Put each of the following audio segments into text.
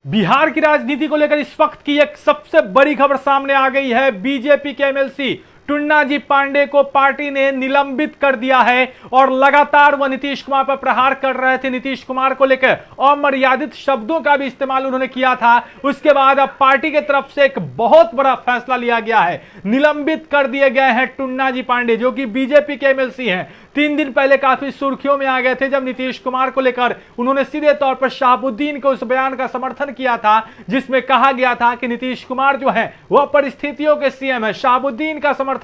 बिहार की राजनीति को लेकर इस वक्त की एक सबसे बड़ी खबर सामने आ गई है। बीजेपी के एमएलसी टुन्नाजी पांडे को पार्टी ने निलंबित कर दिया है और लगातार वह नीतीश कुमार पर प्रहार कर रहे थे। नीतीश कुमार को लेकर अमर्यादित शब्दों का भी इस्तेमाल उन्होंने किया था। उसके बाद अब पार्टी की तरफ से एक बहुत बड़ा फैसला लिया गया है। निलंबित कर दिए गए हैं टुन्नाजी पांडे, जो कि बीजेपी के एमएलसी हैं। 3 दिन पहले काफी सुर्खियों में आ गए थे जब नीतीश कुमार को लेकर उन्होंने सीधे तौर पर शहाबुद्दीन के उस बयान का समर्थन किया था जिसमें कहा गया था कि नीतीश कुमार जो है वह परिस्थितियों के सीएम है। शहाबुद्दीन का समर्थन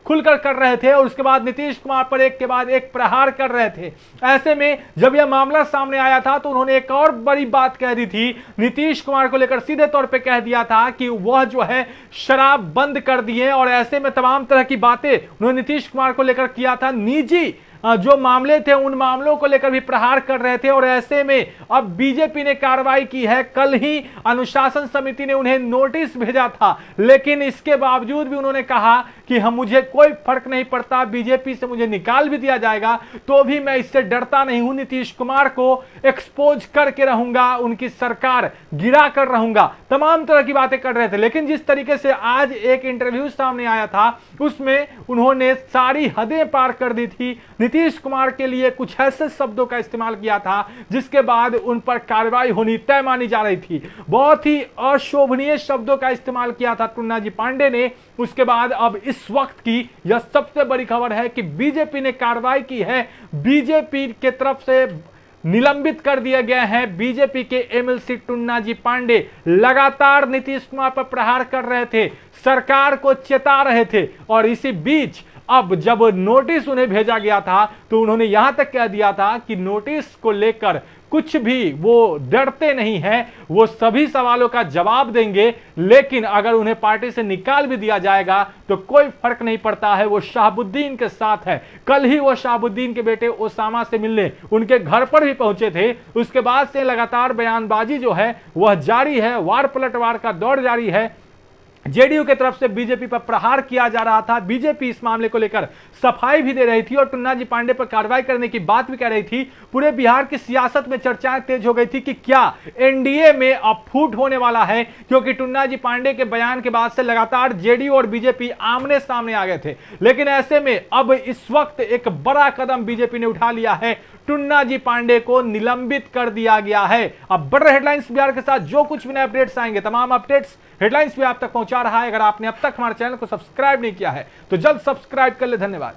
खुलकर कर रहे थे और उसके बाद नीतीश कुमार पर एक के बाद एक प्रहार कर रहे थे। ऐसे में जब यह मामला सामने आया था तो उन्होंने एक और बड़ी बात कह दी थी। नीतीश कुमार को लेकर सीधे तौर पर कह दिया था कि वह जो है शराब बंद कर दिए और ऐसे में तमाम तरह की बातें उन्होंने नीतीश कुमार को लेकर किया था। निजी जो मामले थे उन मामलों को लेकर भी प्रहार कर रहे थे और ऐसे में अब बीजेपी ने कार्रवाई की है। कल ही अनुशासन समिति ने उन्हें नोटिस भेजा था, लेकिन इसके बावजूद भी उन्होंने कहा कि मुझे कोई फर्क नहीं पड़ता, बीजेपी से मुझे निकाल भी दिया जाएगा तो भी मैं इससे डरता नहीं हूं। नीतीश कुमार को एक्सपोज करके रहूंगा, उनकी सरकार गिरा कर रहूंगा, तमाम तरह की बातें कर रहे थे। लेकिन जिस तरीके से आज एक इंटरव्यू सामने आया था उसमें उन्होंने सारी हदें पार कर दी थी। नीतीश कुमार के लिए कुछ ऐसे शब्दों का इस्तेमाल किया था जिसके बाद उन पर कार्रवाई होनी तय मानी जा रही थी। बहुत ही अशोभनीय शब्दों का इस्तेमाल किया था टुन्नाजी पांडे ने। उसके बाद अब इस वक्त की यह सबसे बड़ी खबर है कि बीजेपी ने कार्रवाई की है। बीजेपी के तरफ से निलंबित कर दिए गए हैं बीजेपी के एमएलसी टुन्नाजी पांडे। लगातार नीतीश कुमार पर प्रहार कर रहे थे, सरकार को चेता रहे थे और इसी बीच अब जब नोटिस उन्हें भेजा गया था तो उन्होंने यहां तक कह दिया था कि नोटिस को लेकर कुछ भी वो डरते नहीं हैं, वो सभी सवालों का जवाब देंगे, लेकिन अगर उन्हें पार्टी से निकाल भी दिया जाएगा तो कोई फर्क नहीं पड़ता है, वो शहाबुद्दीन के साथ है। कल ही वो शहाबुद्दीन के बेटे ओसामा से मिलने उनके घर पर भी पहुंचे थे। उसके बाद से लगातार बयानबाजी जो है वह जारी है, वार पलटवार का दौर जारी है। जेडीयू की तरफ से बीजेपी पर प्रहार किया जा रहा था। बीजेपी इस मामले को लेकर सफाई भी दे रही थी और टुन्नाजी पांडे पर कार्रवाई करने की बात भी कह रही थी। पूरे बिहार की सियासत में चर्चाएं तेज हो गई थी कि क्या एनडीए में अब फूट होने वाला है, क्योंकि टुन्नाजी पांडे के बयान के बाद से लगातार जेडीयू और बीजेपी आमने सामने आ गए थे। लेकिन ऐसे में अब इस वक्त एक बड़ा कदम बीजेपी ने उठा लिया है, टुन्नाजी पांडे को निलंबित कर दिया गया है। अब बढ़ रहे हेडलाइंस बिहार के साथ जो कुछ भी नए अपडेट्स आएंगे, तमाम अपडेट्स हेडलाइंस भी आप तक पहुंचा रहा है। अगर आपने अब तक हमारे चैनल को सब्सक्राइब नहीं किया है तो जल्द सब्सक्राइब कर ले। धन्यवाद।